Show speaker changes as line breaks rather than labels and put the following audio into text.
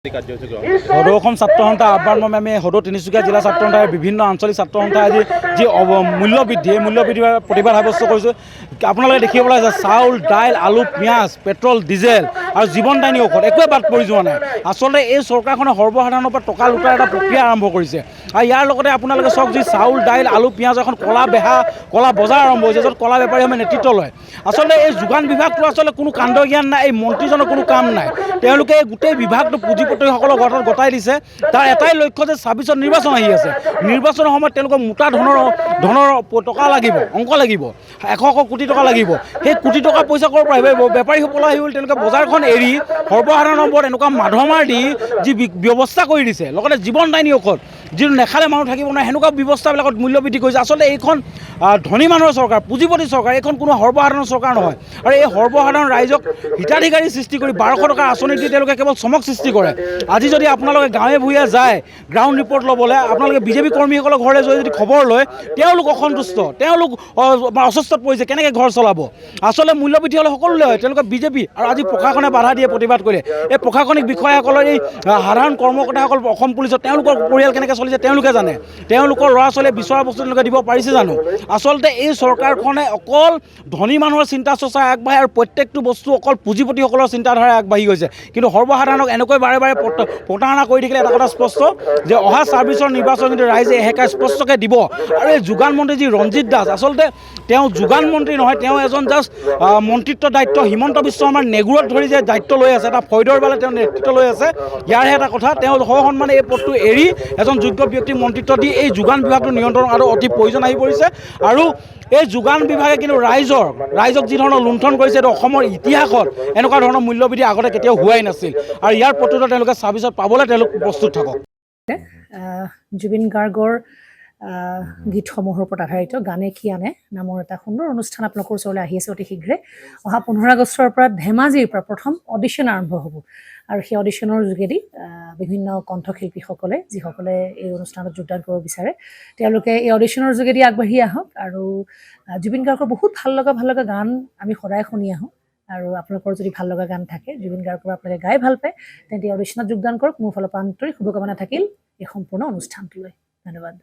সদৌ অসম ছাত্ৰ সন্থা আহ্বান মৰ্মে আমি সদৌ তিনিচুকীয়া জিলা ছাত্ৰ সন্থাই বিভিন্ন আঞ্চলিক ছাত্ৰ সন্থাই আজি যি মূল্যবৃদ্ধি এই মূল্যবৃদ্ধিৰ প্ৰতিবাদ সাব্যস্ত কৰিছোঁ। আপোনালোকে দেখিবলৈ আছে চাউল, দাইল, আলু, পিঁয়াজ, পেট্ৰল, ডিজেল আৰু জীৱনদায়িনী ঔষধ একোৱে বাদ পৰি যোৱা নাই। আচলতে এই চৰকাৰখনে সৰ্বসাধাৰণৰ পৰা টকা লুটাৰ এটা প্ৰক্ৰিয়া আৰম্ভ কৰিছে আৰু ইয়াৰ লগতে আপোনালোকে চাওক যি চাউল, দাইল, আলু, পিঁয়াজ এখন কলা বজাৰ আৰম্ভ হৈছে, য'ত কলা বেপাৰীসমূহে নেতৃত্ব লয়। আচলতে এই যোগান বিভাগটো আচলতে কোনো কাণ্ড জ্ঞান নাই, এই মন্ত্ৰীজনৰ কোনো কাম নাই। তেওঁলোকে এই গোটেই বিভাগটো পুঁজিপতিসকলৰ ঘৰত গতাই দিছে। তাৰ এটাই লক্ষ্য যে ২৬ত নিৰ্বাচন আহি আছে, নিৰ্বাচনৰ সময়ত তেওঁলোকক মোটা ধনৰ টকা লাগিব, অংক লাগিব, ১০০ কোটি টকা লাগিব। সেই কোটি টকা পইচা ক'ৰ পৰা আহিব? বেপাৰীসকলৰ আহিব। তেওঁলোকে বজাৰখন এৰি সৰ্বসাধাৰণৰ ওপৰত এনেকুৱা মাধমাৰ দি যি ব্যৱস্থা কৰি দিছে, লগতে জীৱনদায়িনী ঔষধ যিটো নেখালে মানুহ থাকিব নোৱাৰে, সেনেকুৱা ব্যৱস্থাবিলাকত মূল্যবৃদ্ধি কৰিছে। আচলতে এইখন ধনী মানুহৰ চৰকাৰ, পুঁজিপতি চৰকাৰ, এইখন কোনো সৰ্বসাধাৰণ চৰকাৰ নহয়। আৰু এই সৰ্বসাধাৰণ ৰাইজক হিতাধিকাৰী সৃষ্টি কৰি ১২০০ টকাৰ আঁচনি দি তেওঁলোকে কেৱল চমক সৃষ্টি কৰে। আজি যদি আপোনালোকে গাঁৱে ভূঞে যায় গ্ৰাউণ্ড ৰিপৰ্ট ল'বলৈ, আপোনালোকে বিজেপি কৰ্মীসকলৰ ঘৰলৈ যদি খবৰ লয়, তেওঁলোক অসন্তুষ্ট, তেওঁলোক অসুস্থত পৰিছে, কেনেকৈ ঘৰ চলাব? আচলতে মূল্যবৃদ্ধি হ'লে সকলোলৈ হয়, তেওঁলোকে বিজেপি আৰু আজি প্ৰশাসনে বাধা দিয়ে প্ৰতিবাদ কৰে। এই প্ৰশাসনিক বিষয়াসকলৰ এই সাধাৰণ কৰ্মকৰ্তাসকল অসম পুলিচত তেওঁলোকৰ পৰিয়াল কেনেকৈ চলিছে তেওঁলোকে জানে। তেওঁলোকৰ ল'ৰা ছোৱালীয়ে বিচৰা বস্তু তেওঁলোকে দিব পাৰিছে জানো? আচলতে এই চৰকাৰখনে অকল ধনী মানুহৰ চিন্তা চৰ্চা আগবাঢ়ে আৰু প্ৰত্যেকটো বস্তু অকল পুঁজিপতিসকলৰ চিন্তাধাৰা আগবাঢ়ি গৈছে। কিন্তু সৰ্বসাধাৰণক এনেকৈ বাৰে বাৰে প্ৰতাৰণা কৰি থাকিলে এটা কথা স্পষ্ট যে অহা ২৬ৰ নিৰ্বাচন কিন্তু ৰাইজে এহেকাৰ স্পষ্টকৈ দিব। আৰু এই যোগান মন্ত্ৰী যি ৰঞ্জিত দাস, আচলতে তেওঁ যোগান মন্ত্ৰী নহয়, তেওঁ এজন জাষ্ট মন্ত্ৰিত্ব দায়িত্ব হিমন্ত বিশ্ব শৰ্মাৰ নেগুৰত ধৰি যে দায়িত্ব লৈ আছে, এটা ফৈদৰ বালে তেওঁ নেতৃত্ব লৈ আছে। ইয়াৰহে এটা কথা, তেওঁ সসন্মানে এই পদটো এৰি এজন যোগ্য ব্যক্তিক মন্ত্ৰিত্ব দি এই যোগান বিভাগটো নিয়ন্ত্ৰণ আৰু অতি প্ৰয়োজন আহি পৰিছে। আৰু এই যোগান বিভাগে কিন্তু ৰাইজক যি ধৰণৰ লুণ্ঠন কৰিছে, এইটো অসমৰ ইতিহাসত এনেকুৱা ধৰণৰ মূল্যবৃদ্ধি আগতে কেতিয়াও হোৱাই নাছিল। আৰু ইয়াৰ প্ৰত্যুত্তৰ তেওঁলোকে ২৬ত পাবলৈ তেওঁলোক প্ৰস্তুত থাকক।
জুবিন গাৰ্গৰ গীতসমূহৰ ওপৰত আধাৰিত গানে কি আনে নামৰ এটা সুন্দৰ অনুষ্ঠান আপোনালোকৰ ওচৰলৈ আহি আছে অতি শীঘ্ৰে। অহা ১৫ আগষ্টৰ পৰা ধেমাজিৰ পৰা প্ৰথম অডিশ্যন আৰম্ভ হ'ব আৰু সেই অডিশ্যনৰ যোগেদি বিভিন্ন কণ্ঠশিল্পীসকলে যিসকলে এই অনুষ্ঠানত যোগদান কৰিব বিচাৰে, তেওঁলোকে এই অডিশ্যনৰ যোগেদি আগবাঢ়ি আহক। আৰু জুবিন গাৰ্গৰ বহুত ভাল লগা গান আমি সদায় শুনি আহোঁ। আৰু আপোনালোকৰ যদি ভাল লগা গান থাকে, জুবিন গাৰ্গৰ আপোনালোকে গাই ভাল পায়, তেন্তে অডিশ্যনত যোগদান কৰক। মোৰ ফালৰ পৰা আন্তৰিক শুভকামনা থাকিল এই সম্পূৰ্ণ অনুষ্ঠানটোলৈ। ধন্যবাদ।